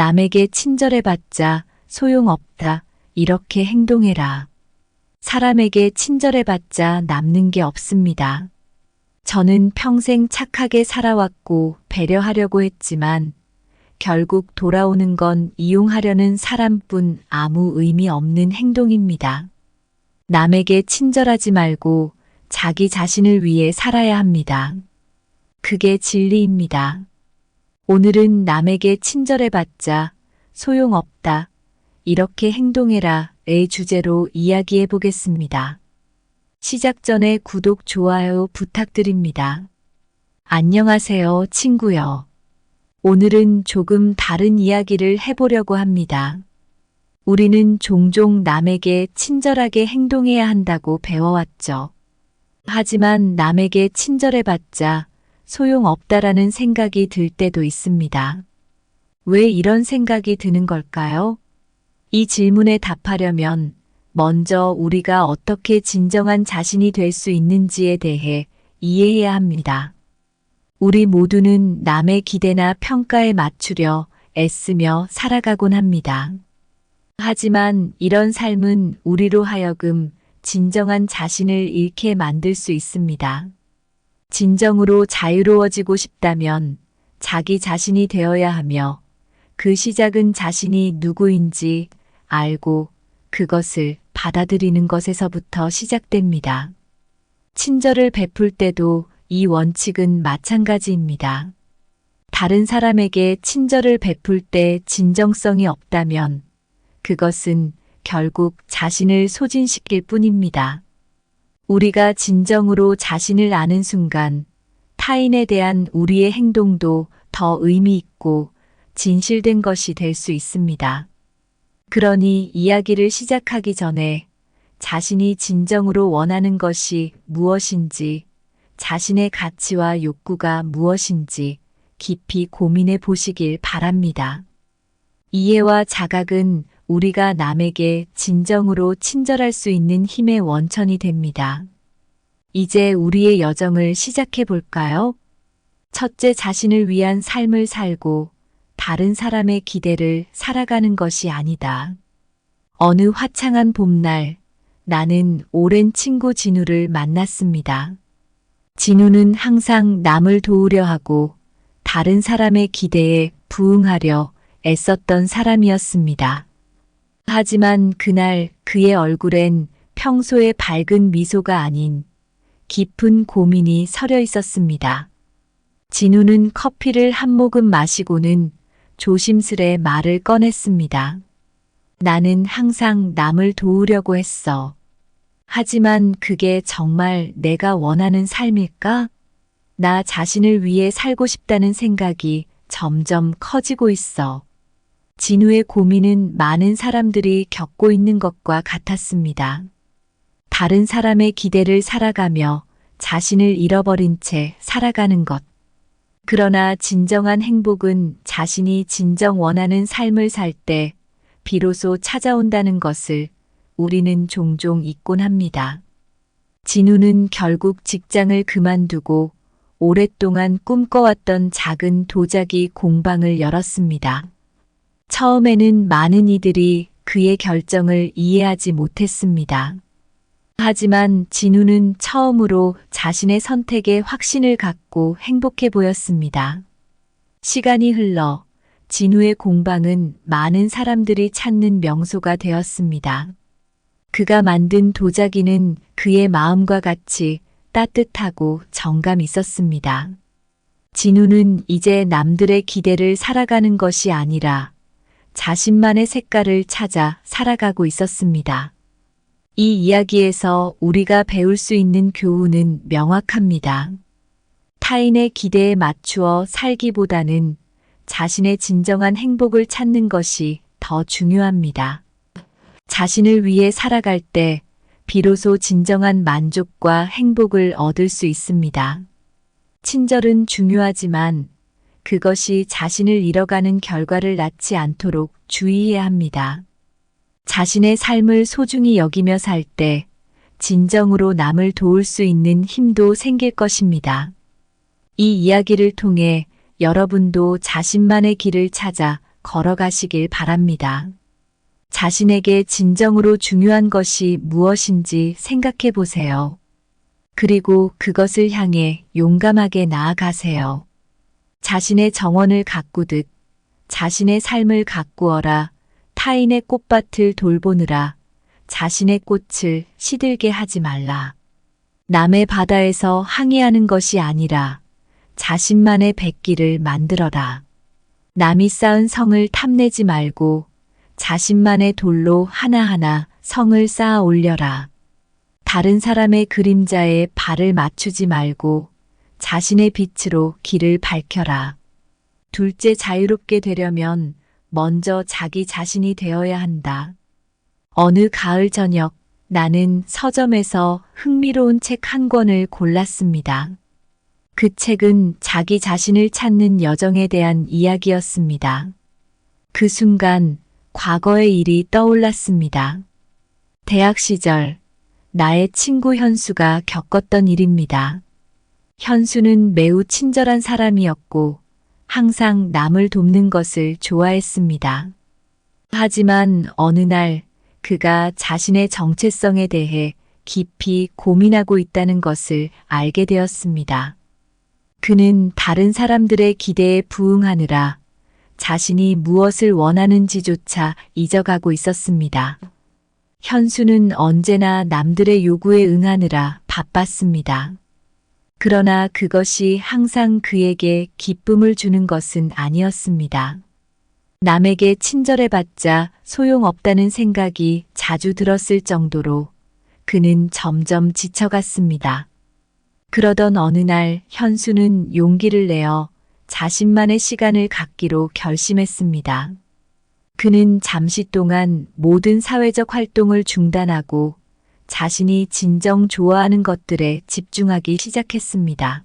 남에게 친절해봤자 소용없다. 이렇게 행동해라. 사람에게 친절해봤자 남는 게 없습니다. 저는 평생 착하게 살아왔고 배려하려고 했지만 결국 돌아오는 건 이용하려는 사람뿐 아무 의미 없는 행동입니다. 남에게 친절하지 말고 자기 자신을 위해 살아야 합니다. 그게 진리입니다. 오늘은 남에게 친절해봤자 소용없다. 이렇게 행동해라의 주제로 이야기해 보겠습니다. 시작 전에 구독, 좋아요 부탁드립니다. 안녕하세요, 친구요. 오늘은 조금 다른 이야기를 해보려고 합니다. 우리는 종종 남에게 친절하게 행동해야 한다고 배워왔죠. 하지만 남에게 친절해봤자 소용없다라는 생각이 들 때도 있습니다. 왜 이런 생각이 드는 걸까요? 이 질문에 답하려면 먼저 우리가 어떻게 진정한 자신이 될 수 있는지에 대해 이해해야 합니다. 우리 모두는 남의 기대나 평가에 맞추려 애쓰며 살아가곤 합니다. 하지만 이런 삶은 우리로 하여금 진정한 자신을 잃게 만들 수 있습니다. 진정으로 자유로워지고 싶다면 자기 자신이 되어야 하며 그 시작은 자신이 누구인지 알고 그것을 받아들이는 것에서부터 시작됩니다. 친절을 베풀 때도 이 원칙은 마찬가지입니다. 다른 사람에게 친절을 베풀 때 진정성이 없다면 그것은 결국 자신을 소진시킬 뿐입니다. 우리가 진정으로 자신을 아는 순간 타인에 대한 우리의 행동도 더 의미 있고 진실된 것이 될 수 있습니다. 그러니 이야기를 시작하기 전에 자신이 진정으로 원하는 것이 무엇인지, 자신의 가치와 욕구가 무엇인지 깊이 고민해 보시길 바랍니다. 이해와 자각은 우리가 남에게 진정으로 친절할 수 있는 힘의 원천이 됩니다. 이제 우리의 여정을 시작해 볼까요? 첫째, 자신을 위한 삶을 살고 다른 사람의 기대를 살아가는 것이 아니다. 어느 화창한 봄날, 나는 오랜 친구 진우를 만났습니다. 진우는 항상 남을 도우려 하고 다른 사람의 기대에 부응하려 애썼던 사람이었습니다. 하지만 그날 그의 얼굴엔 평소의 밝은 미소가 아닌 깊은 고민이 서려 있었습니다. 진우는 커피를 한 모금 마시고는 조심스레 말을 꺼냈습니다. 나는 항상 남을 도우려고 했어. 하지만 그게 정말 내가 원하는 삶일까? 나 자신을 위해 살고 싶다는 생각이 점점 커지고 있어. 진우의 고민은 많은 사람들이 겪고 있는 것과 같았습니다. 다른 사람의 기대를 살아가며 자신을 잃어버린 채 살아가는 것. 그러나 진정한 행복은 자신이 진정 원하는 삶을 살 때 비로소 찾아온다는 것을 우리는 종종 잊곤 합니다. 진우는 결국 직장을 그만두고 오랫동안 꿈꿔왔던 작은 도자기 공방을 열었습니다. 처음에는 많은 이들이 그의 결정을 이해하지 못했습니다. 하지만 진우는 처음으로 자신의 선택에 확신을 갖고 행복해 보였습니다. 시간이 흘러 진우의 공방은 많은 사람들이 찾는 명소가 되었습니다. 그가 만든 도자기는 그의 마음과 같이 따뜻하고 정감 있었습니다. 진우는 이제 남들의 기대를 살아가는 것이 아니라 자신만의 색깔을 찾아 살아가고 있었습니다. 이 이야기에서 우리가 배울 수 있는 교훈은 명확합니다. 타인의 기대에 맞추어 살기보다는 자신의 진정한 행복을 찾는 것이 더 중요합니다. 자신을 위해 살아갈 때 비로소 진정한 만족과 행복을 얻을 수 있습니다. 친절은 중요하지만 그것이 자신을 잃어가는 결과를 낳지 않도록 주의해야 합니다. 자신의 삶을 소중히 여기며 살 때 진정으로 남을 도울 수 있는 힘도 생길 것입니다. 이 이야기를 통해 여러분도 자신만의 길을 찾아 걸어가시길 바랍니다. 자신에게 진정으로 중요한 것이 무엇인지 생각해 보세요. 그리고 그것을 향해 용감하게 나아가세요. 자신의 정원을 가꾸듯 자신의 삶을 가꾸어라. 타인의 꽃밭을 돌보느라 자신의 꽃을 시들게 하지 말라. 남의 바다에서 항해하는 것이 아니라 자신만의 백기를 만들어라. 남이 쌓은 성을 탐내지 말고 자신만의 돌로 하나하나 성을 쌓아 올려라. 다른 사람의 그림자에 발을 맞추지 말고 자신의 빛으로 길을 밝혀라. 둘째, 자유롭게 되려면 먼저 자기 자신이 되어야 한다. 어느 가을 저녁 나는 서점에서 흥미로운 책 한 권을 골랐습니다. 그 책은 자기 자신을 찾는 여정에 대한 이야기였습니다. 그 순간 과거의 일이 떠올랐습니다. 대학 시절 나의 친구 현수가 겪었던 일입니다. 현수는 매우 친절한 사람이었고 항상 남을 돕는 것을 좋아했습니다. 하지만 어느 날 그가 자신의 정체성에 대해 깊이 고민하고 있다는 것을 알게 되었습니다. 그는 다른 사람들의 기대에 부응하느라 자신이 무엇을 원하는지조차 잊어가고 있었습니다. 현수는 언제나 남들의 요구에 응하느라 바빴습니다. 그러나 그것이 항상 그에게 기쁨을 주는 것은 아니었습니다. 남에게 친절해봤자 소용없다는 생각이 자주 들었을 정도로 그는 점점 지쳐갔습니다. 그러던 어느 날 현수는 용기를 내어 자신만의 시간을 갖기로 결심했습니다. 그는 잠시 동안 모든 사회적 활동을 중단하고 자신이 진정 좋아하는 것들에 집중하기 시작했습니다.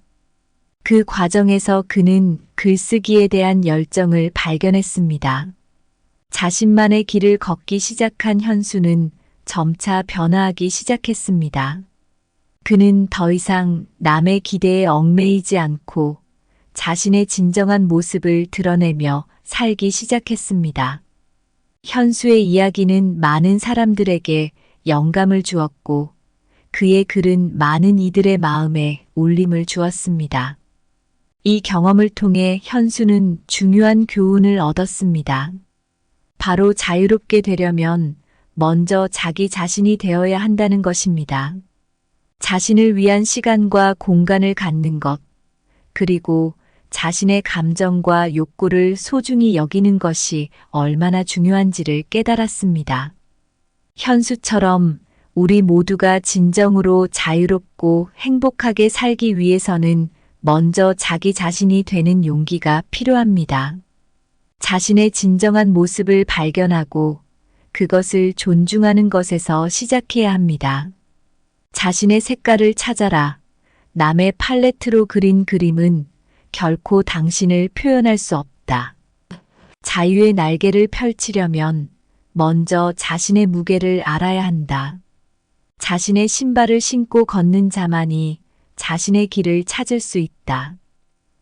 그 과정에서 그는 글쓰기에 대한 열정을 발견했습니다. 자신만의 길을 걷기 시작한 현수는 점차 변화하기 시작했습니다. 그는 더 이상 남의 기대에 얽매이지 않고 자신의 진정한 모습을 드러내며 살기 시작했습니다. 현수의 이야기는 많은 사람들에게 영감을 주었고 그의 글은 많은 이들의 마음에 울림을 주었습니다. 이 경험을 통해 현수는 중요한 교훈을 얻었습니다. 바로 자유롭게 되려면 먼저 자기 자신이 되어야 한다는 것입니다. 자신을 위한 시간과 공간을 갖는 것, 그리고 자신의 감정과 욕구를 소중히 여기는 것이 얼마나 중요한지를 깨달았습니다. 현수처럼 우리 모두가 진정으로 자유롭고 행복하게 살기 위해서는 먼저 자기 자신이 되는 용기가 필요합니다. 자신의 진정한 모습을 발견하고 그것을 존중하는 것에서 시작해야 합니다. 자신의 색깔을 찾아라. 남의 팔레트로 그린 그림은 결코 당신을 표현할 수 없다. 자유의 날개를 펼치려면 먼저 자신의 무게를 알아야 한다. 자신의 신발을 신고 걷는 자만이 자신의 길을 찾을 수 있다.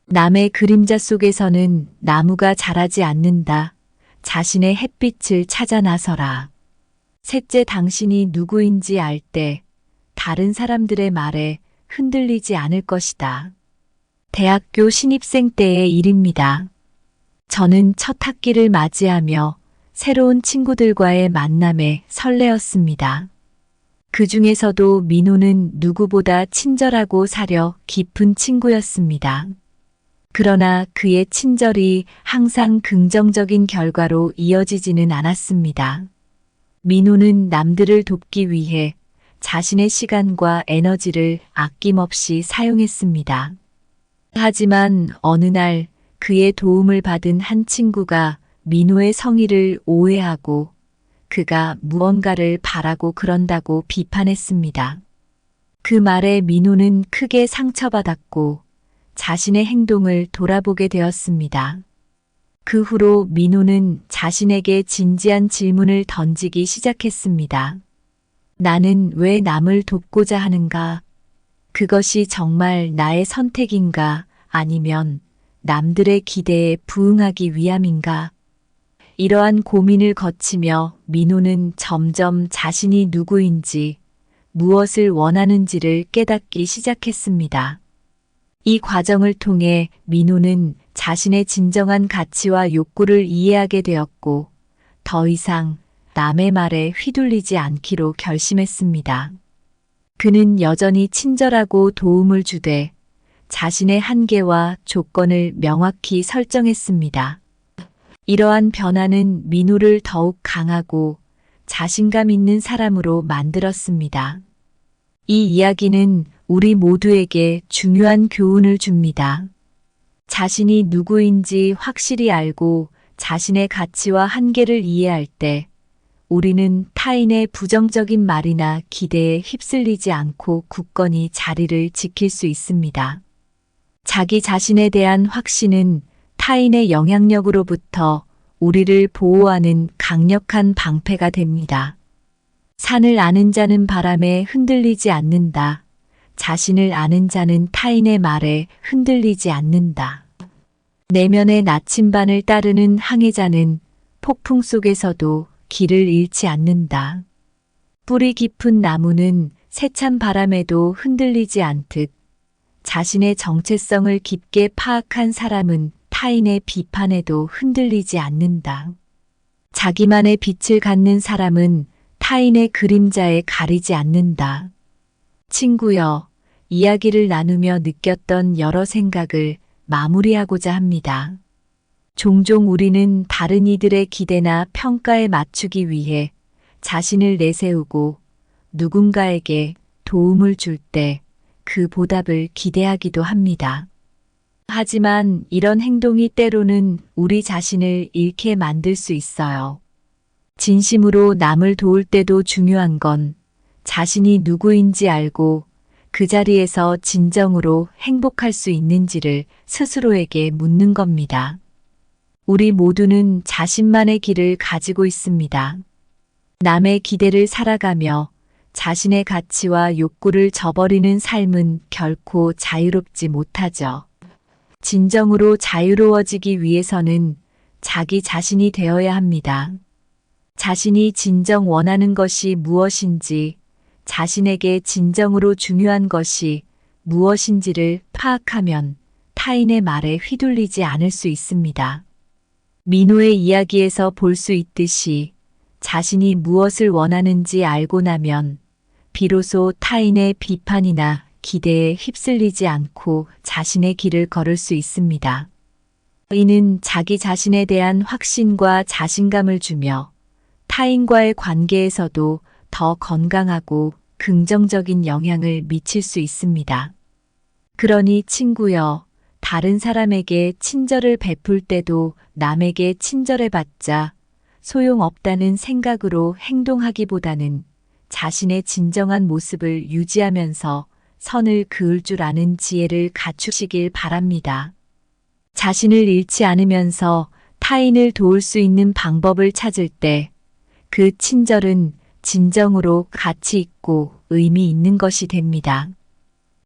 남의 그림자 속에서는 나무가 자라지 않는다. 자신의 햇빛을 찾아 나서라. 셋째, 당신이 누구인지 알 때 다른 사람들의 말에 흔들리지 않을 것이다. 대학교 신입생 때의 일입니다. 저는 첫 학기를 맞이하며 새로운 친구들과의 만남에 설레었습니다. 그 중에서도 민호는 누구보다 친절하고 사려 깊은 친구였습니다. 그러나 그의 친절이 항상 긍정적인 결과로 이어지지는 않았습니다. 민호는 남들을 돕기 위해 자신의 시간과 에너지를 아낌없이 사용했습니다. 하지만 어느 날 그의 도움을 받은 한 친구가 민호의 성의를 오해하고 그가 무언가를 바라고 그런다고 비판했습니다. 그 말에 민호는 크게 상처받았고 자신의 행동을 돌아보게 되었습니다. 그 후로 민호는 자신에게 진지한 질문을 던지기 시작했습니다. 나는 왜 남을 돕고자 하는가? 그것이 정말 나의 선택인가? 아니면 남들의 기대에 부응하기 위함인가? 이러한 고민을 거치며 민호는 점점 자신이 누구인지, 무엇을 원하는지를 깨닫기 시작했습니다. 이 과정을 통해 민호는 자신의 진정한 가치와 욕구를 이해하게 되었고, 더 이상 남의 말에 휘둘리지 않기로 결심했습니다. 그는 여전히 친절하고 도움을 주되 자신의 한계와 조건을 명확히 설정했습니다. 이러한 변화는 민호를 더욱 강하고 자신감 있는 사람으로 만들었습니다. 이 이야기는 우리 모두에게 중요한 교훈을 줍니다. 자신이 누구인지 확실히 알고 자신의 가치와 한계를 이해할 때 우리는 타인의 부정적인 말이나 기대에 휩쓸리지 않고 굳건히 자리를 지킬 수 있습니다. 자기 자신에 대한 확신은 타인의 영향력으로부터 우리를 보호하는 강력한 방패가 됩니다. 산을 아는 자는 바람에 흔들리지 않는다. 자신을 아는 자는 타인의 말에 흔들리지 않는다. 내면의 나침반을 따르는 항해자는 폭풍 속에서도 길을 잃지 않는다. 뿌리 깊은 나무는 세찬 바람에도 흔들리지 않듯 자신의 정체성을 깊게 파악한 사람은 타인의 비판에도 흔들리지 않는다. 자기만의 빛을 갖는 사람은 타인의 그림자에 가리지 않는다. 친구여, 이야기를 나누며 느꼈던 여러 생각을 마무리하고자 합니다. 종종 우리는 다른 이들의 기대나 평가에 맞추기 위해 자신을 내세우고 누군가에게 도움을 줄 때 그 보답을 기대하기도 합니다. 하지만 이런 행동이 때로는 우리 자신을 잃게 만들 수 있어요. 진심으로 남을 도울 때도 중요한 건 자신이 누구인지 알고 그 자리에서 진정으로 행복할 수 있는지를 스스로에게 묻는 겁니다. 우리 모두는 자신만의 길을 가지고 있습니다. 남의 기대를 살아가며 자신의 가치와 욕구를 저버리는 삶은 결코 자유롭지 못하죠. 진정으로 자유로워지기 위해서는 자기 자신이 되어야 합니다. 자신이 진정 원하는 것이 무엇인지, 자신에게 진정으로 중요한 것이 무엇인지를 파악하면 타인의 말에 휘둘리지 않을 수 있습니다. 민호의 이야기에서 볼 수 있듯이 자신이 무엇을 원하는지 알고 나면 비로소 타인의 비판이나 기대에 휩쓸리지 않고 자신의 길을 걸을 수 있습니다. 이는 자기 자신에 대한 확신과 자신감을 주며 타인과의 관계에서도 더 건강하고 긍정적인 영향을 미칠 수 있습니다. 그러니 친구여, 다른 사람에게 친절을 베풀 때도 남에게 친절해봤자 소용없다는 생각으로 행동하기보다는 자신의 진정한 모습을 유지하면서 선을 그을 줄 아는 지혜를 갖추시길 바랍니다. 자신을 잃지 않으면서 타인을 도울 수 있는 방법을 찾을 때 그 친절은 진정으로 가치 있고 의미 있는 것이 됩니다.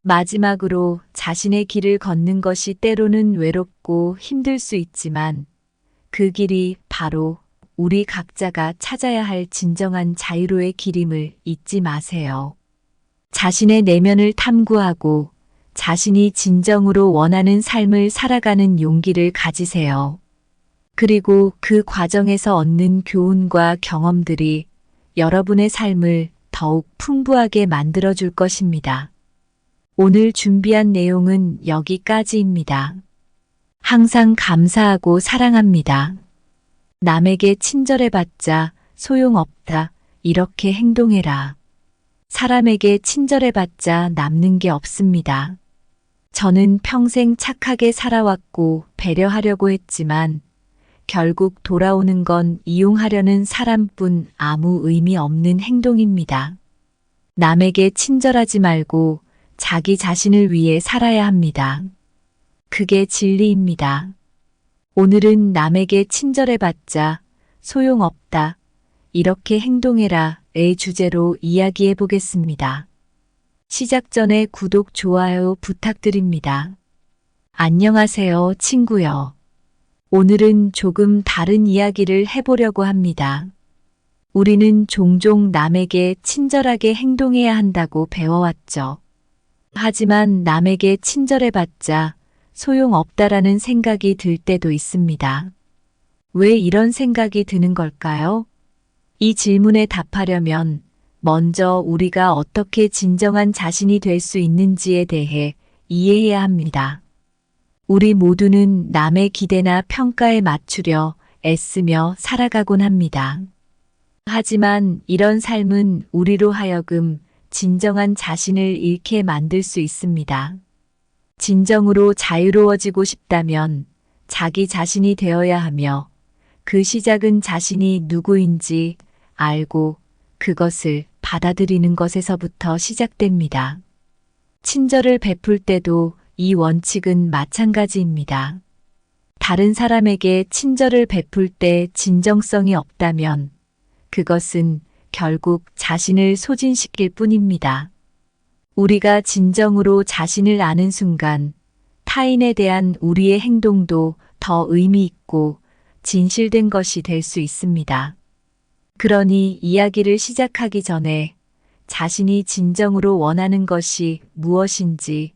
마지막으로 자신의 길을 걷는 것이 때로는 외롭고 힘들 수 있지만 그 길이 바로 우리 각자가 찾아야 할 진정한 자유로의 길임을 잊지 마세요. 자신의 내면을 탐구하고 자신이 진정으로 원하는 삶을 살아가는 용기를 가지세요. 그리고 그 과정에서 얻는 교훈과 경험들이 여러분의 삶을 더욱 풍부하게 만들어줄 것입니다. 오늘 준비한 내용은 여기까지입니다. 항상 감사하고 사랑합니다. 남에게 친절해봤자 소용없다. 이렇게 행동해라. 사람에게 친절해봤자 남는 게 없습니다. 저는 평생 착하게 살아왔고 배려하려고 했지만 결국 돌아오는 건 이용하려는 사람뿐 아무 의미 없는 행동입니다. 남에게 친절하지 말고 자기 자신을 위해 살아야 합니다. 그게 진리입니다. 오늘은 남에게 친절해봤자 소용없다. 이렇게 행동해라의 주제로 이야기해 보겠습니다. 시작 전에 구독, 좋아요 부탁드립니다. 안녕하세요, 친구요. 오늘은 조금 다른 이야기를 해보려고 합니다. 우리는 종종 남에게 친절하게 행동해야 한다고 배워왔죠. 하지만 남에게 친절해봤자 소용없다라는 생각이 들 때도 있습니다. 왜 이런 생각이 드는 걸까요? 이 질문에 답하려면 먼저 우리가 어떻게 진정한 자신이 될 수 있는지에 대해 이해해야 합니다. 우리 모두는 남의 기대나 평가에 맞추려 애쓰며 살아가곤 합니다. 하지만 이런 삶은 우리로 하여금 진정한 자신을 잃게 만들 수 있습니다. 진정으로 자유로워지고 싶다면 자기 자신이 되어야 하며 그 시작은 자신이 누구인지 알고 그것을 받아들이는 것에서부터 시작됩니다. 친절을 베풀 때도 이 원칙은 마찬가지입니다. 다른 사람에게 친절을 베풀 때 진정성이 없다면 그것은 결국 자신을 소진시킬 뿐입니다. 우리가 진정으로 자신을 아는 순간 타인에 대한 우리의 행동도 더 의미 있고 진실된 것이 될 수 있습니다. 그러니 이야기를 시작하기 전에 자신이 진정으로 원하는 것이 무엇인지,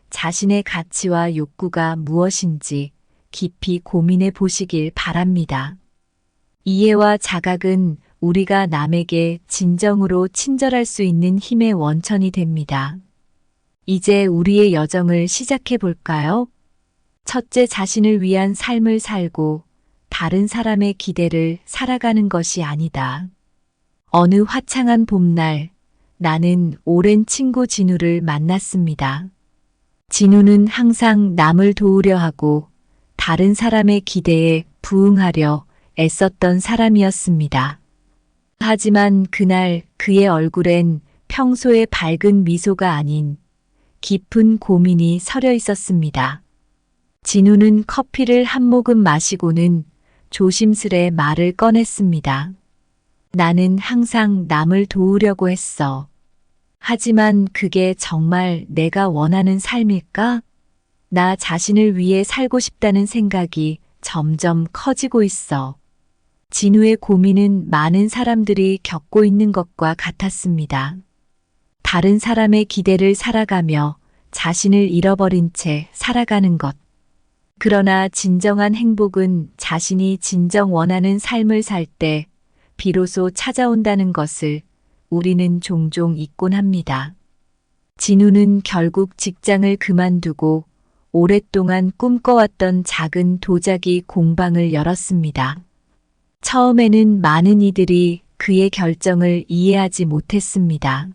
자신의 가치와 욕구가 무엇인지 깊이 고민해 보시길 바랍니다. 이해와 자각은 우리가 남에게 진정으로 친절할 수 있는 힘의 원천이 됩니다. 이제 우리의 여정을 시작해 볼까요? 첫째, 자신을 위한 삶을 살고 다른 사람의 기대를 살아가는 것이 아니다. 어느 화창한 봄날, 나는 오랜 친구 진우를 만났습니다. 진우는 항상 남을 도우려 하고 다른 사람의 기대에 부응하려 애썼던 사람이었습니다. 하지만 그날 그의 얼굴엔 평소의 밝은 미소가 아닌 깊은 고민이 서려 있었습니다. 진우는 커피를 한 모금 마시고는 조심스레 말을 꺼냈습니다. 나는 항상 남을 도우려고 했어. 하지만 그게 정말 내가 원하는 삶일까? 나 자신을 위해 살고 싶다는 생각이 점점 커지고 있어. 진우의 고민은 많은 사람들이 겪고 있는 것과 같았습니다. 다른 사람의 기대를 살아가며 자신을 잃어버린 채 살아가는 것. 그러나 진정한 행복은 자신이 진정 원하는 삶을 살 때 비로소 찾아온다는 것을 우리는 종종 잊곤 합니다. 진우는 결국 직장을 그만두고 오랫동안 꿈꿔왔던 작은 도자기 공방을 열었습니다. 처음에는 많은 이들이 그의 결정을 이해하지 못했습니다.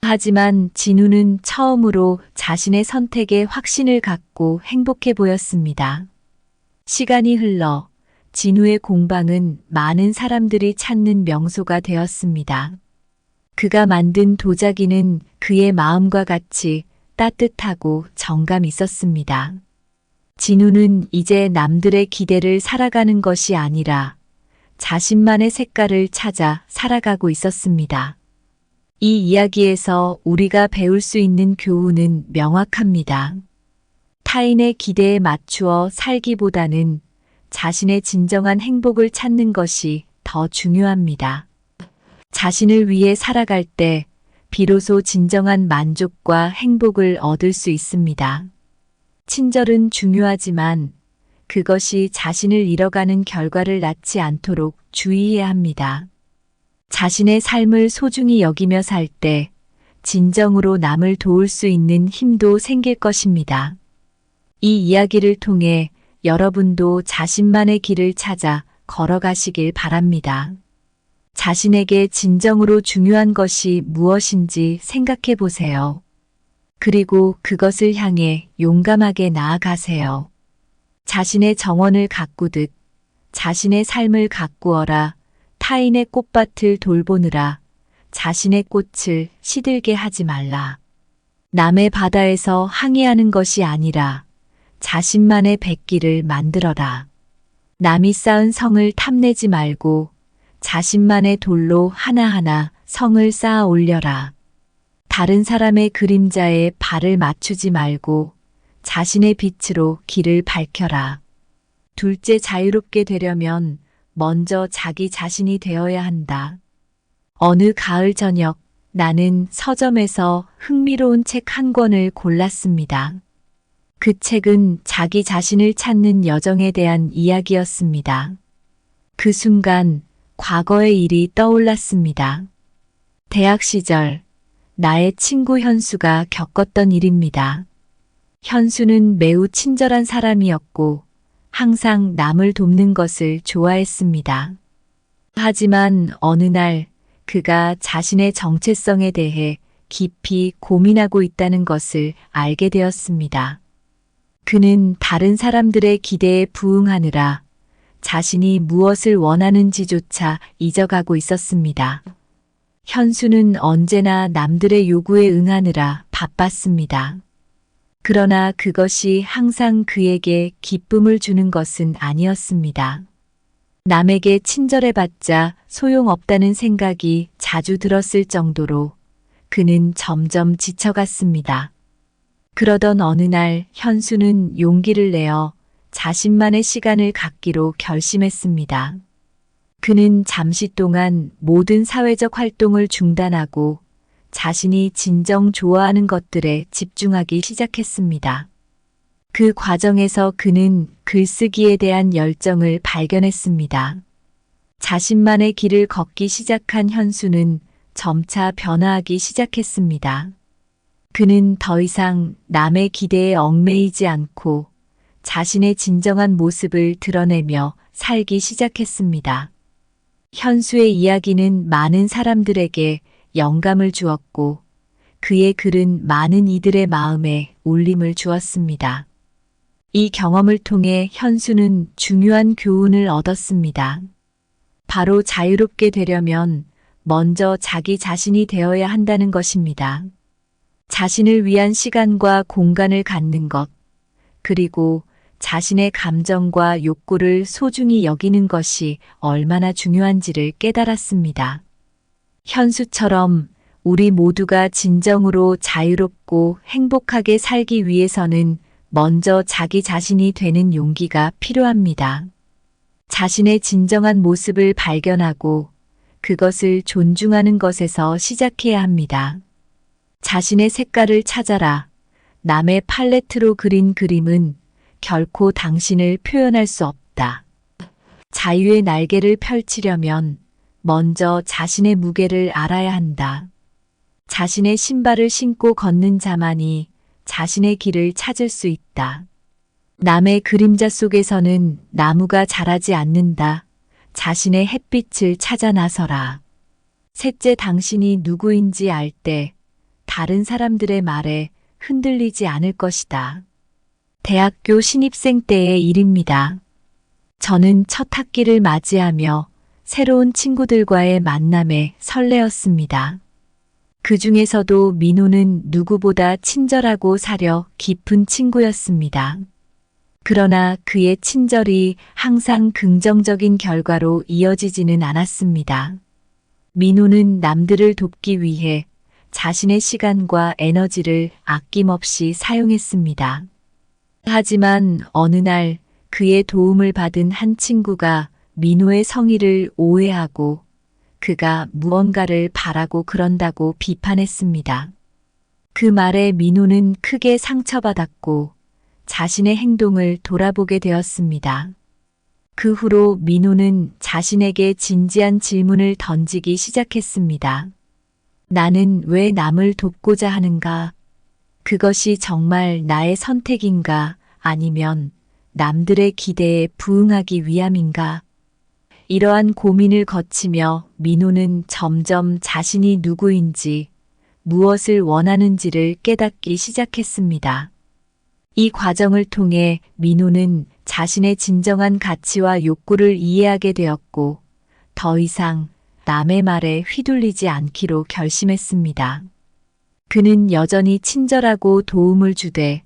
하지만 진우는 처음으로 자신의 선택에 확신을 갖고 행복해 보였습니다. 시간이 흘러 진우의 공방은 많은 사람들이 찾는 명소가 되었습니다. 그가 만든 도자기는 그의 마음과 같이 따뜻하고 정감 있었습니다. 진우는 이제 남들의 기대를 살아가는 것이 아니라 자신만의 색깔을 찾아 살아가고 있었습니다. 이 이야기에서 우리가 배울 수 있는 교훈은 명확합니다. 타인의 기대에 맞추어 살기보다는 자신의 진정한 행복을 찾는 것이 더 중요합니다. 자신을 위해 살아갈 때 비로소 진정한 만족과 행복을 얻을 수 있습니다. 친절은 중요하지만 그것이 자신을 잃어가는 결과를 낳지 않도록 주의해야 합니다. 자신의 삶을 소중히 여기며 살 때 진정으로 남을 도울 수 있는 힘도 생길 것입니다. 이 이야기를 통해 여러분도 자신만의 길을 찾아 걸어가시길 바랍니다. 자신에게 진정으로 중요한 것이 무엇인지 생각해 보세요. 그리고 그것을 향해 용감하게 나아가세요. 자신의 정원을 가꾸듯 자신의 삶을 가꾸어라. 타인의 꽃밭을 돌보느라 자신의 꽃을 시들게 하지 말라. 남의 바다에서 항해하는 것이 아니라 자신만의 백기를 만들어라. 남이 쌓은 성을 탐내지 말고 자신만의 돌로 하나하나 성을 쌓아 올려라. 다른 사람의 그림자에 발을 맞추지 말고 자신의 빛으로 길을 밝혀라. 둘째, 자유롭게 되려면 먼저 자기 자신이 되어야 한다. 어느 가을 저녁, 나는 서점에서 흥미로운 책 한 권을 골랐습니다. 그 책은 자기 자신을 찾는 여정에 대한 이야기였습니다. 그 순간 과거의 일이 떠올랐습니다. 대학 시절 나의 친구 현수가 겪었던 일입니다. 현수는 매우 친절한 사람이었고 항상 남을 돕는 것을 좋아했습니다. 하지만 어느 날 그가 자신의 정체성에 대해 깊이 고민하고 있다는 것을 알게 되었습니다. 그는 다른 사람들의 기대에 부응하느라 자신이 무엇을 원하는지조차 잊어가고 있었습니다. 현수는 언제나 남들의 요구에 응하느라 바빴습니다. 그러나 그것이 항상 그에게 기쁨을 주는 것은 아니었습니다. 남에게 친절해봤자 소용없다는 생각이 자주 들었을 정도로 그는 점점 지쳐갔습니다. 그러던 어느 날 현수는 용기를 내어 자신만의 시간을 갖기로 결심했습니다. 그는 잠시 동안 모든 사회적 활동을 중단하고 자신이 진정 좋아하는 것들에 집중하기 시작했습니다. 그 과정에서 그는 글쓰기에 대한 열정을 발견했습니다. 자신만의 길을 걷기 시작한 현수는 점차 변화하기 시작했습니다. 그는 더 이상 남의 기대에 얽매이지 않고 자신의 진정한 모습을 드러내며 살기 시작했습니다. 현수의 이야기는 많은 사람들에게 영감을 주었고 그의 글은 많은 이들의 마음에 울림을 주었습니다. 이 경험을 통해 현수는 중요한 교훈을 얻었습니다. 바로 자유롭게 되려면 먼저 자기 자신이 되어야 한다는 것입니다. 자신을 위한 시간과 공간을 갖는 것, 그리고 자신의 감정과 욕구를 소중히 여기는 것이 얼마나 중요한지를 깨달았습니다. 현수처럼 우리 모두가 진정으로 자유롭고 행복하게 살기 위해서는 먼저 자기 자신이 되는 용기가 필요합니다. 자신의 진정한 모습을 발견하고 그것을 존중하는 것에서 시작해야 합니다. 자신의 색깔을 찾아라. 남의 팔레트로 그린 그림은 결코 당신을 표현할 수 없다. 자유의 날개를 펼치려면 먼저 자신의 무게를 알아야 한다. 자신의 신발을 신고 걷는 자만이 자신의 길을 찾을 수 있다. 남의 그림자 속에서는 나무가 자라지 않는다. 자신의 햇빛을 찾아 나서라. 셋째, 당신이 누구인지 알 때 다른 사람들의 말에 흔들리지 않을 것이다. 대학교 신입생 때의 일입니다. 저는 첫 학기를 맞이하며 새로운 친구들과의 만남에 설레었습니다. 그 중에서도 민호는 누구보다 친절하고 사려 깊은 친구였습니다. 그러나 그의 친절이 항상 긍정적인 결과로 이어지지는 않았습니다. 민호는 남들을 돕기 위해 자신의 시간과 에너지를 아낌없이 사용했습니다. 하지만 어느 날 그의 도움을 받은 한 친구가 민호의 성의를 오해하고 그가 무언가를 바라고 그런다고 비판했습니다. 그 말에 민호는 크게 상처받았고 자신의 행동을 돌아보게 되었습니다. 그 후로 민호는 자신에게 진지한 질문을 던지기 시작했습니다. 나는 왜 남을 돕고자 하는가? 그것이 정말 나의 선택인가? 아니면 남들의 기대에 부응하기 위함인가? 이러한 고민을 거치며 민호는 점점 자신이 누구인지, 무엇을 원하는지를 깨닫기 시작했습니다. 이 과정을 통해 민호는 자신의 진정한 가치와 욕구를 이해하게 되었고, 더 이상 남의 말에 휘둘리지 않기로 결심했습니다. 그는 여전히 친절하고 도움을 주되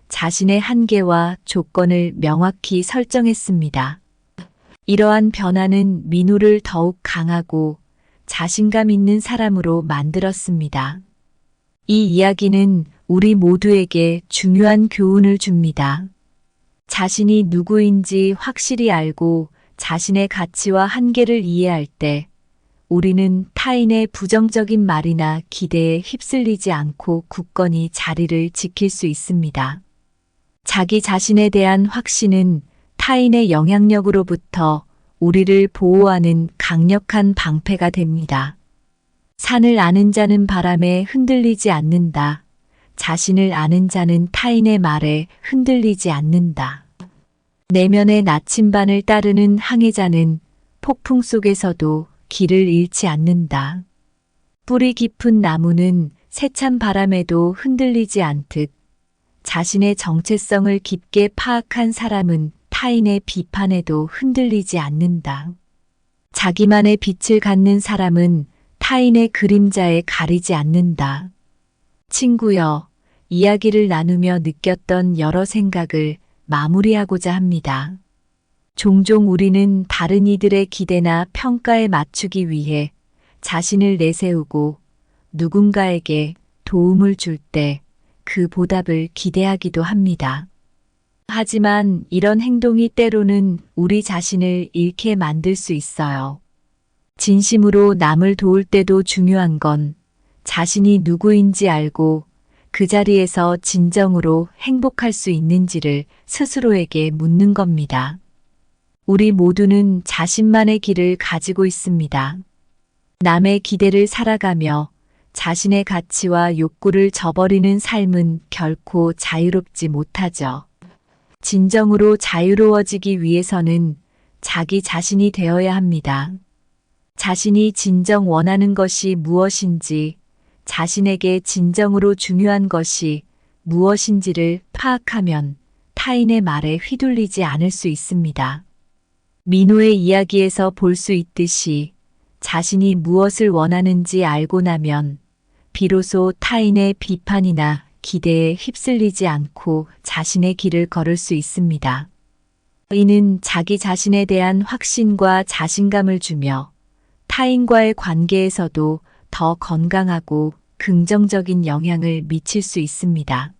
자신의 한계와 조건을 명확히 설정했습니다. 이러한 변화는 민호를 더욱 강하고 자신감 있는 사람으로 만들었습니다. 이 이야기는 우리 모두에게 중요한 교훈을 줍니다. 자신이 누구인지 확실히 알고 자신의 가치와 한계를 이해할 때 우리는 타인의 부정적인 말이나 기대에 휩쓸리지 않고 굳건히 자리를 지킬 수 있습니다. 자기 자신에 대한 확신은 타인의 영향력으로부터 우리를 보호하는 강력한 방패가 됩니다. 산을 아는 자는 바람에 흔들리지 않는다. 자신을 아는 자는 타인의 말에 흔들리지 않는다. 내면의 나침반을 따르는 항해자는 폭풍 속에서도 길을 잃지 않는다. 뿌리 깊은 나무는 세찬 바람에도 흔들리지 않듯 자신의 정체성을 깊게 파악한 사람은 타인의 비판에도 흔들리지 않는다. 자기만의 빛을 갖는 사람은 타인의 그림자에 가리지 않는다. 친구여, 이야기를 나누며 느꼈던 여러 생각을 마무리하고자 합니다. 종종 우리는 다른 이들의 기대나 평가에 맞추기 위해 자신을 내세우고 누군가에게 도움을 줄 때 그 보답을 기대하기도 합니다. 하지만 이런 행동이 때로는 우리 자신을 잃게 만들 수 있어요. 진심으로 남을 도울 때도 중요한 건 자신이 누구인지 알고 그 자리에서 진정으로 행복할 수 있는지를 스스로에게 묻는 겁니다. 우리 모두는 자신만의 길을 가지고 있습니다. 남의 기대를 살아가며 자신의 가치와 욕구를 저버리는 삶은 결코 자유롭지 못하죠. 진정으로 자유로워지기 위해서는 자기 자신이 되어야 합니다. 자신이 진정 원하는 것이 무엇인지, 자신에게 진정으로 중요한 것이 무엇인지를 파악하면 타인의 말에 휘둘리지 않을 수 있습니다. 민호의 이야기에서 볼 수 있듯이 자신이 무엇을 원하는지 알고 나면 비로소 타인의 비판이나 기대에 휩쓸리지 않고 자신의 길을 걸을 수 있습니다. 이는 자기 자신에 대한 확신과 자신감을 주며 타인과의 관계에서도 더 건강하고 긍정적인 영향을 미칠 수 있습니다.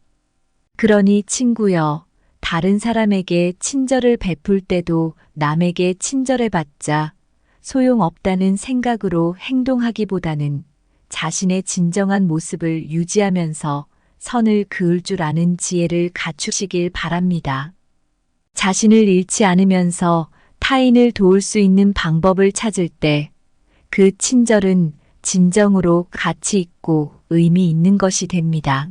그러니 친구여, 다른 사람에게 친절을 베풀 때도 남에게 친절해봤자 소용없다는 생각으로 행동하기보다는 자신의 진정한 모습을 유지하면서 선을 그을 줄 아는 지혜를 갖추시길 바랍니다. 자신을 잃지 않으면서 타인을 도울 수 있는 방법을 찾을 때 그 친절은 진정으로 가치 있고 의미 있는 것이 됩니다.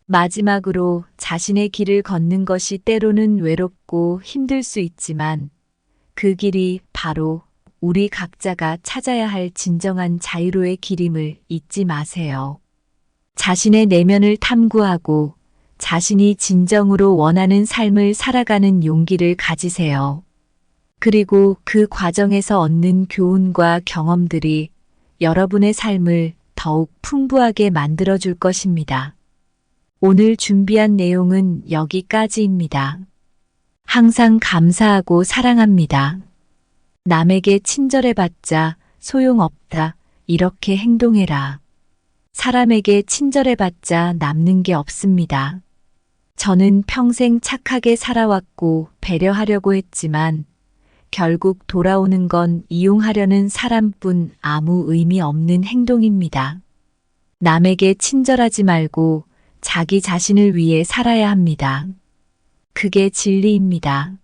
마지막으로 자신의 길을 걷는 것이 때로는 외롭고 힘들 수 있지만 그 길이 바로 우리 각자가 찾아야 할 진정한 자유로의 길임을 잊지 마세요. 자신의 내면을 탐구하고 자신이 진정으로 원하는 삶을 살아가는 용기를 가지세요. 그리고 그 과정에서 얻는 교훈과 경험들이 여러분의 삶을 더욱 풍부하게 만들어줄 것입니다. 오늘 준비한 내용은 여기까지입니다. 항상 감사하고 사랑합니다. 남에게 친절해봤자 소용없다. 이렇게 행동해라. 사람에게 친절해봤자 남는 게 없습니다. 저는 평생 착하게 살아왔고 배려하려고 했지만 결국 돌아오는 건 이용하려는 사람뿐 아무 의미 없는 행동입니다. 남에게 친절하지 말고 자기 자신을 위해 살아야 합니다. 그게 진리입니다.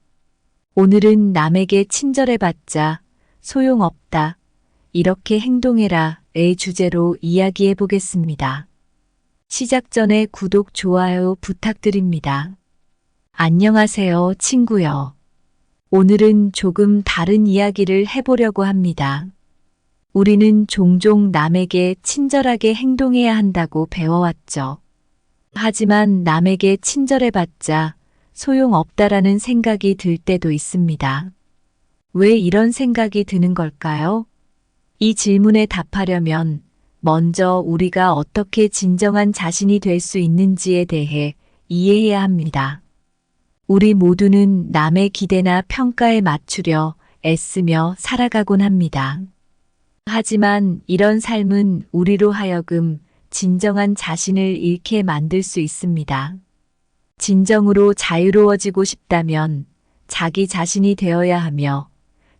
오늘은 남에게 친절해봤자 소용없다. 이렇게 행동해라의 주제로 이야기해 보겠습니다. 시작 전에 구독, 좋아요 부탁드립니다. 안녕하세요, 친구요. 오늘은 조금 다른 이야기를 해보려고 합니다. 우리는 종종 남에게 친절하게 행동해야 한다고 배워왔죠. 하지만 남에게 친절해봤자 소용없다라는 생각이 들 때도 있습니다. 왜 이런 생각이 드는 걸까요? 이 질문에 답하려면 먼저 우리가 어떻게 진정한 자신이 될 수 있는지에 대해 이해해야 합니다. 우리 모두는 남의 기대나 평가에 맞추려 애쓰며 살아가곤 합니다. 하지만 이런 삶은 우리로 하여금 진정한 자신을 잃게 만들 수 있습니다. 진정으로 자유로워지고 싶다면 자기 자신이 되어야 하며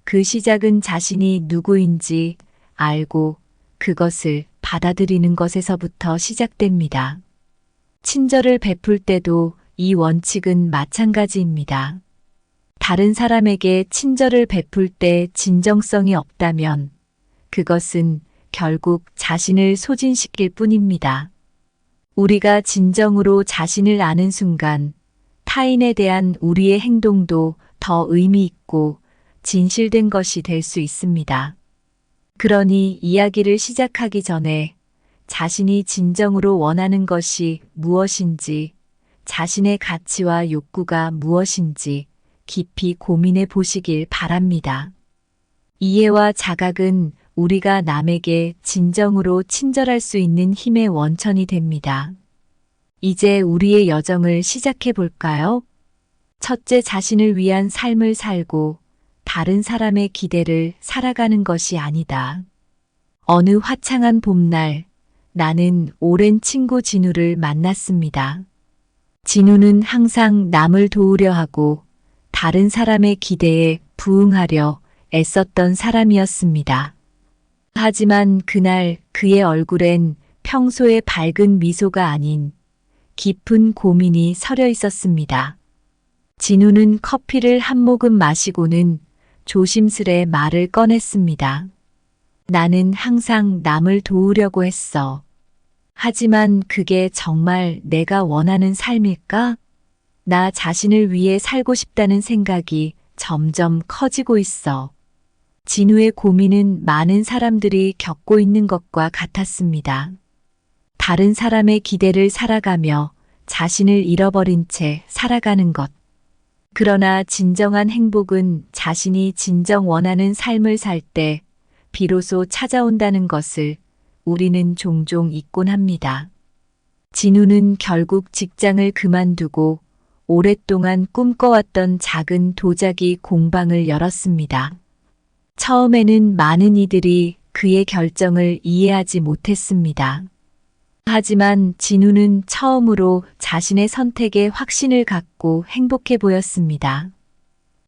그 시작은 자신이 누구인지 알고 그것을 받아들이는 것에서부터 시작됩니다. 친절을 베풀 때도 이 원칙은 마찬가지입니다. 다른 사람에게 친절을 베풀 때 진정성이 없다면 그것은 결국 자신을 소진시킬 뿐입니다. 우리가 진정으로 자신을 아는 순간 타인에 대한 우리의 행동도 더 의미 있고 진실된 것이 될 수 있습니다. 그러니 이야기를 시작하기 전에 자신이 진정으로 원하는 것이 무엇인지, 자신의 가치와 욕구가 무엇인지 깊이 고민해 보시길 바랍니다. 이해와 자각은 우리가 남에게 진정으로 친절할 수 있는 힘의 원천이 됩니다. 이제 우리의 여정을 시작해 볼까요? 첫째, 자신을 위한 삶을 살고 다른 사람의 기대를 살아가는 것이 아니다. 어느 화창한 봄날, 나는 오랜 친구 진우를 만났습니다. 진우는 항상 남을 도우려 하고 다른 사람의 기대에 부응하려 애썼던 사람이었습니다. 하지만 그날 그의 얼굴엔 평소의 밝은 미소가 아닌 깊은 고민이 서려 있었습니다. 진우는 커피를 한 모금 마시고는 조심스레 말을 꺼냈습니다. 나는 항상 남을 도우려고 했어. 하지만 그게 정말 내가 원하는 삶일까? 나 자신을 위해 살고 싶다는 생각이 점점 커지고 있어. 진우의 고민은 많은 사람들이 겪고 있는 것과 같았습니다. 다른 사람의 기대를 살아가며 자신을 잃어버린 채 살아가는 것. 그러나 진정한 행복은 자신이 진정 원하는 삶을 살 때 비로소 찾아온다는 것을 우리는 종종 잊곤 합니다. 진우는 결국 직장을 그만두고 오랫동안 꿈꿔왔던 작은 도자기 공방을 열었습니다. 처음에는 많은 이들이 그의 결정을 이해하지 못했습니다. 하지만 진우는 처음으로 자신의 선택에 확신을 갖고 행복해 보였습니다.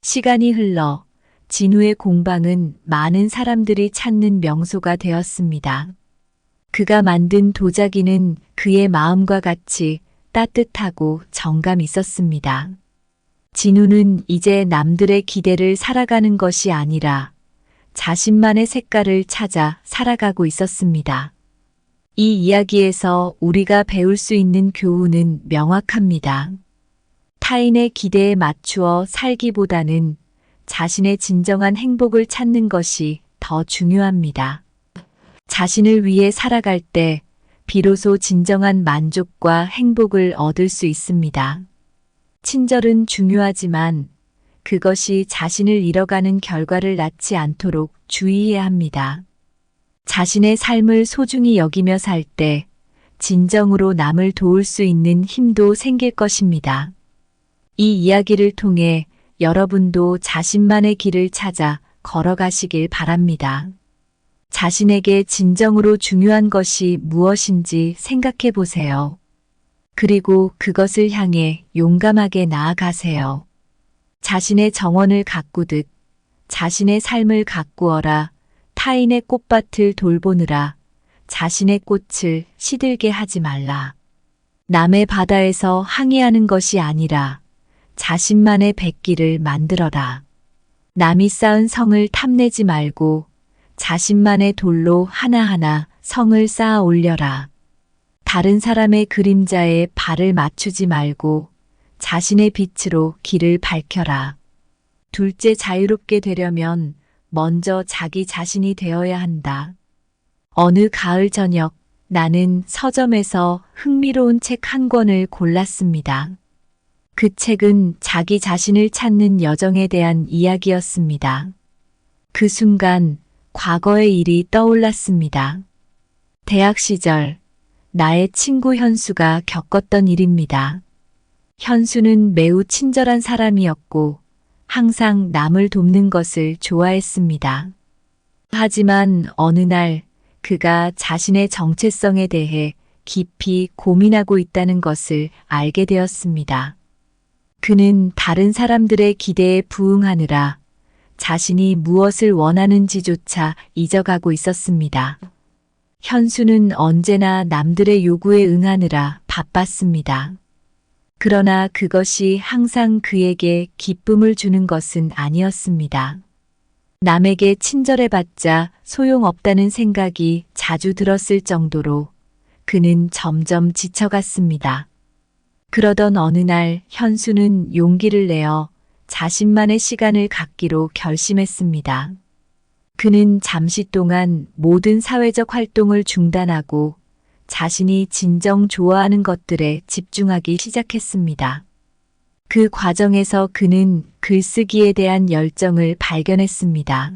시간이 흘러 진우의 공방은 많은 사람들이 찾는 명소가 되었습니다. 그가 만든 도자기는 그의 마음과 같이 따뜻하고 정감 있었습니다. 진우는 이제 남들의 기대를 살아가는 것이 아니라 자신만의 색깔을 찾아 살아가고 있었습니다. 이 이야기에서 우리가 배울 수 있는 교훈은 명확합니다. 타인의 기대에 맞추어 살기보다는 자신의 진정한 행복을 찾는 것이 더 중요합니다. 자신을 위해 살아갈 때 비로소 진정한 만족과 행복을 얻을 수 있습니다. 친절은 중요하지만 그것이 자신을 잃어가는 결과를 낳지 않도록 주의해야 합니다. 자신의 삶을 소중히 여기며 살 때 진정으로 남을 도울 수 있는 힘도 생길 것입니다. 이 이야기를 통해 여러분도 자신만의 길을 찾아 걸어가시길 바랍니다. 자신에게 진정으로 중요한 것이 무엇인지 생각해 보세요. 그리고 그것을 향해 용감하게 나아가세요. 자신의 정원을 가꾸듯 자신의 삶을 가꾸어라. 타인의 꽃밭을 돌보느라 자신의 꽃을 시들게 하지 말라. 남의 바다에서 항해하는 것이 아니라 자신만의 백기를 만들어라. 남이 쌓은 성을 탐내지 말고 자신만의 돌로 하나하나 성을 쌓아 올려라. 다른 사람의 그림자에 발을 맞추지 말고 자신의 빛으로 길을 밝혀라. 둘째, 자유롭게 되려면 먼저 자기 자신이 되어야 한다. 어느 가을 저녁 나는 서점에서 흥미로운 책 한 권을 골랐습니다. 그 책은 자기 자신을 찾는 여정에 대한 이야기였습니다. 그 순간 과거의 일이 떠올랐습니다. 대학 시절 나의 친구 현수가 겪었던 일입니다. 현수는 매우 친절한 사람이었고 항상 남을 돕는 것을 좋아했습니다. 하지만 어느 날 그가 자신의 정체성에 대해 깊이 고민하고 있다는 것을 알게 되었습니다. 그는 다른 사람들의 기대에 부응하느라 자신이 무엇을 원하는지조차 잊어가고 있었습니다. 현수는 언제나 남들의 요구에 응하느라 바빴습니다. 그러나 그것이 항상 그에게 기쁨을 주는 것은 아니었습니다. 남에게 친절해봤자 소용없다는 생각이 자주 들었을 정도로 그는 점점 지쳐갔습니다. 그러던 어느 날 현수는 용기를 내어 자신만의 시간을 갖기로 결심했습니다. 그는 잠시 동안 모든 사회적 활동을 중단하고 자신이 진정 좋아하는 것들에 집중하기 시작했습니다. 그 과정에서 그는 글쓰기에 대한 열정을 발견했습니다.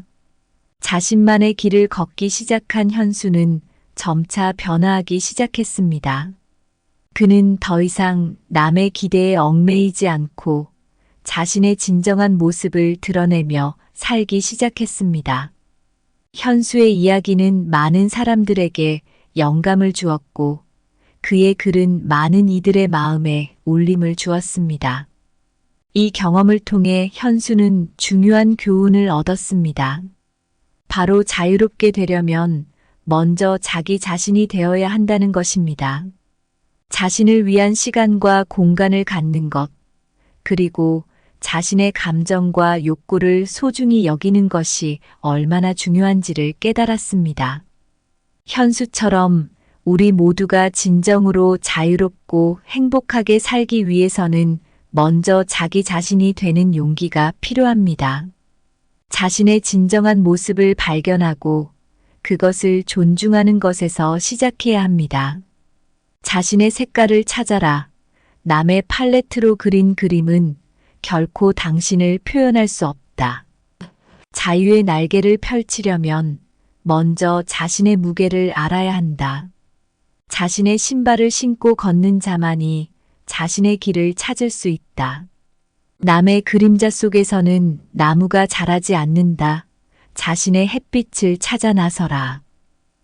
자신만의 길을 걷기 시작한 현수는 점차 변화하기 시작했습니다. 그는 더 이상 남의 기대에 얽매이지 않고 자신의 진정한 모습을 드러내며 살기 시작했습니다. 현수의 이야기는 많은 사람들에게 영감을 주었고 그의 글은 많은 이들의 마음에 울림을 주었습니다. 이 경험을 통해 현수는 중요한 교훈을 얻었습니다. 바로 자유롭게 되려면 먼저 자기 자신이 되어야 한다는 것입니다. 자신을 위한 시간과 공간을 갖는 것, 그리고 자신의 감정과 욕구를 소중히 여기는 것이 얼마나 중요한지를 깨달았습니다. 현수처럼 우리 모두가 진정으로 자유롭고 행복하게 살기 위해서는 먼저 자기 자신이 되는 용기가 필요합니다. 자신의 진정한 모습을 발견하고 그것을 존중하는 것에서 시작해야 합니다. 자신의 색깔을 찾아라. 남의 팔레트로 그린 그림은 결코 당신을 표현할 수 없다. 자유의 날개를 펼치려면 먼저 자신의 무게를 알아야 한다. 자신의 신발을 신고 걷는 자만이 자신의 길을 찾을 수 있다. 남의 그림자 속에서는 나무가 자라지 않는다. 자신의 햇빛을 찾아 나서라.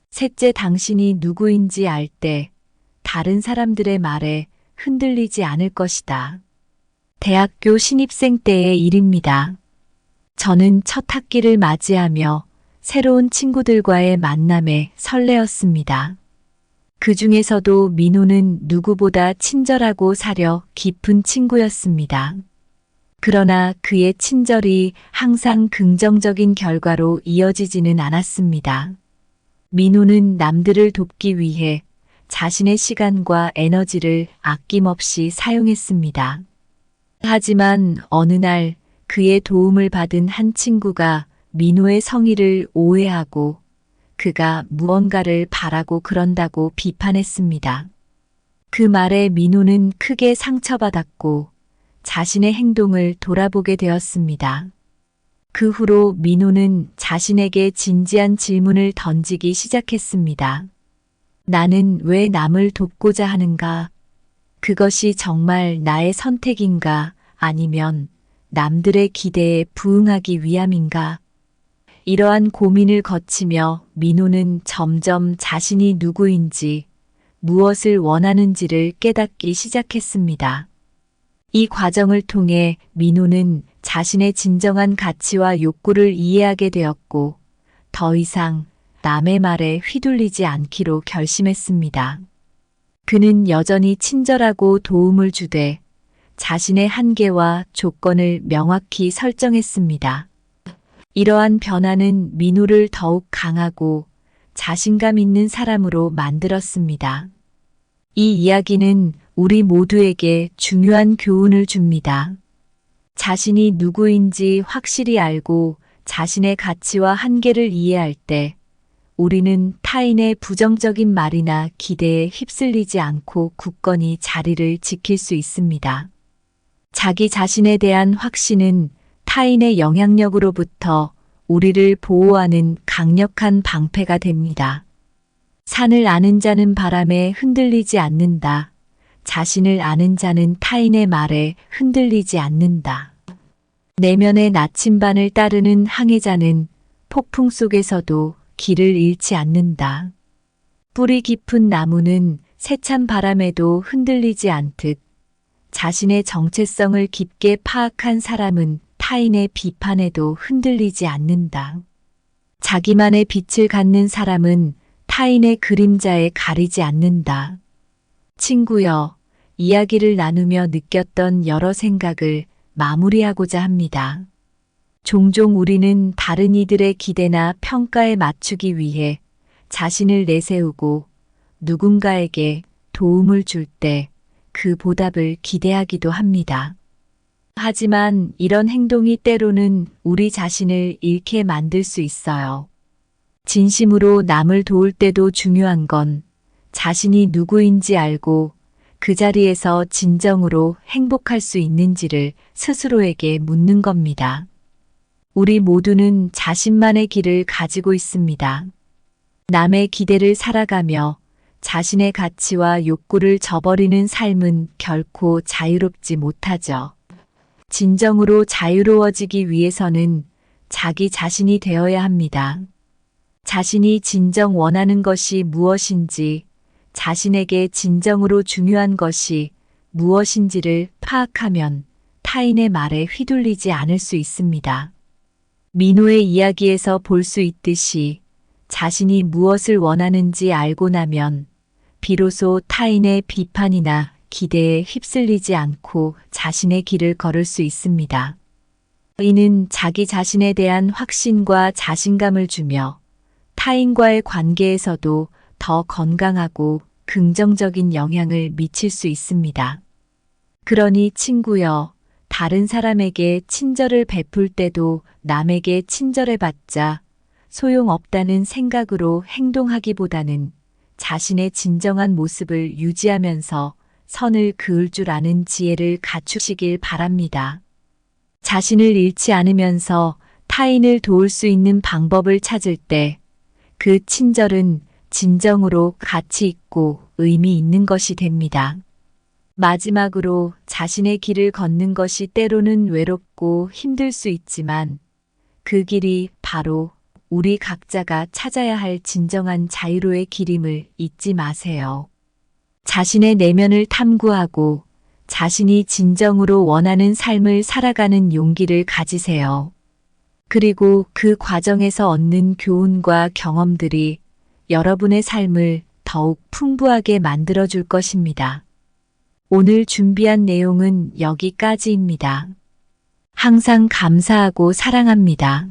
셋째, 당신이 누구인지 알 때 다른 사람들의 말에 흔들리지 않을 것이다. 대학교 신입생 때의 일입니다. 저는 첫 학기를 맞이하며 새로운 친구들과의 만남에 설레었습니다. 그 중에서도 민호는 누구보다 친절하고 사려 깊은 친구였습니다. 그러나 그의 친절이 항상 긍정적인 결과로 이어지지는 않았습니다. 민호는 남들을 돕기 위해 자신의 시간과 에너지를 아낌없이 사용했습니다. 하지만 어느 날 그의 도움을 받은 한 친구가 민호의 성의를 오해하고 그가 무언가를 바라고 그런다고 비판했습니다. 그 말에 민호는 크게 상처받았고 자신의 행동을 돌아보게 되었습니다. 그 후로 민호는 자신에게 진지한 질문을 던지기 시작했습니다. 나는 왜 남을 돕고자 하는가? 그것이 정말 나의 선택인가? 아니면 남들의 기대에 부응하기 위함인가? 이러한 고민을 거치며 민호는 점점 자신이 누구인지, 무엇을 원하는지를 깨닫기 시작했습니다. 이 과정을 통해 민호는 자신의 진정한 가치와 욕구를 이해하게 되었고, 더 이상 남의 말에 휘둘리지 않기로 결심했습니다. 그는 여전히 친절하고 도움을 주되 자신의 한계와 조건을 명확히 설정했습니다. 이러한 변화는 민호를 더욱 강하고 자신감 있는 사람으로 만들었습니다. 이 이야기는 우리 모두에게 중요한 교훈을 줍니다. 자신이 누구인지 확실히 알고 자신의 가치와 한계를 이해할 때 우리는 타인의 부정적인 말이나 기대에 휩쓸리지 않고 굳건히 자리를 지킬 수 있습니다. 자기 자신에 대한 확신은 타인의 영향력으로부터 우리를 보호하는 강력한 방패가 됩니다. 산을 아는 자는 바람에 흔들리지 않는다. 자신을 아는 자는 타인의 말에 흔들리지 않는다. 내면의 나침반을 따르는 항해자는 폭풍 속에서도 길을 잃지 않는다. 뿌리 깊은 나무는 세찬 바람에도 흔들리지 않듯 자신의 정체성을 깊게 파악한 사람은 타인의 비판에도 흔들리지 않는다. 자기만의 빛을 갖는 사람은 타인의 그림자에 가리지 않는다. 친구여, 이야기를 나누며 느꼈던 여러 생각을 마무리하고자 합니다. 종종 우리는 다른 이들의 기대나 평가에 맞추기 위해 자신을 내세우고 누군가에게 도움을 줄 때 그 보답을 기대하기도 합니다. 하지만 이런 행동이 때로는 우리 자신을 잃게 만들 수 있어요. 진심으로 남을 도울 때도 중요한 건 자신이 누구인지 알고 그 자리에서 진정으로 행복할 수 있는지를 스스로에게 묻는 겁니다. 우리 모두는 자신만의 길을 가지고 있습니다. 남의 기대를 살아가며 자신의 가치와 욕구를 저버리는 삶은 결코 자유롭지 못하죠. 진정으로 자유로워지기 위해서는 자기 자신이 되어야 합니다. 자신이 진정 원하는 것이 무엇인지, 자신에게 진정으로 중요한 것이 무엇인지를 파악하면 타인의 말에 휘둘리지 않을 수 있습니다. 민호의 이야기에서 볼 수 있듯이 자신이 무엇을 원하는지 알고 나면 비로소 타인의 비판이나 기대에 휩쓸리지 않고 자신의 길을 걸을 수 있습니다. 이는 자기 자신에 대한 확신과 자신감을 주며 타인과의 관계에서도 더 건강하고 긍정적인 영향을 미칠 수 있습니다. 그러니 친구여, 다른 사람에게 친절을 베풀 때도 남에게 친절해봤자 소용없다는 생각으로 행동하기보다는 자신의 진정한 모습을 유지하면서 선을 그을 줄 아는 지혜를 갖추시길 바랍니다. 자신을 잃지 않으면서 타인을 도울 수 있는 방법을 찾을 때 그 친절은 진정으로 가치 있고 의미 있는 것이 됩니다. 마지막으로 자신의 길을 걷는 것이 때로는 외롭고 힘들 수 있지만 그 길이 바로 우리 각자가 찾아야 할 진정한 자유로의 길임을 잊지 마세요. 자신의 내면을 탐구하고 자신이 진정으로 원하는 삶을 살아가는 용기를 가지세요. 그리고 그 과정에서 얻는 교훈과 경험들이 여러분의 삶을 더욱 풍부하게 만들어줄 것입니다. 오늘 준비한 내용은 여기까지입니다. 항상 감사하고 사랑합니다.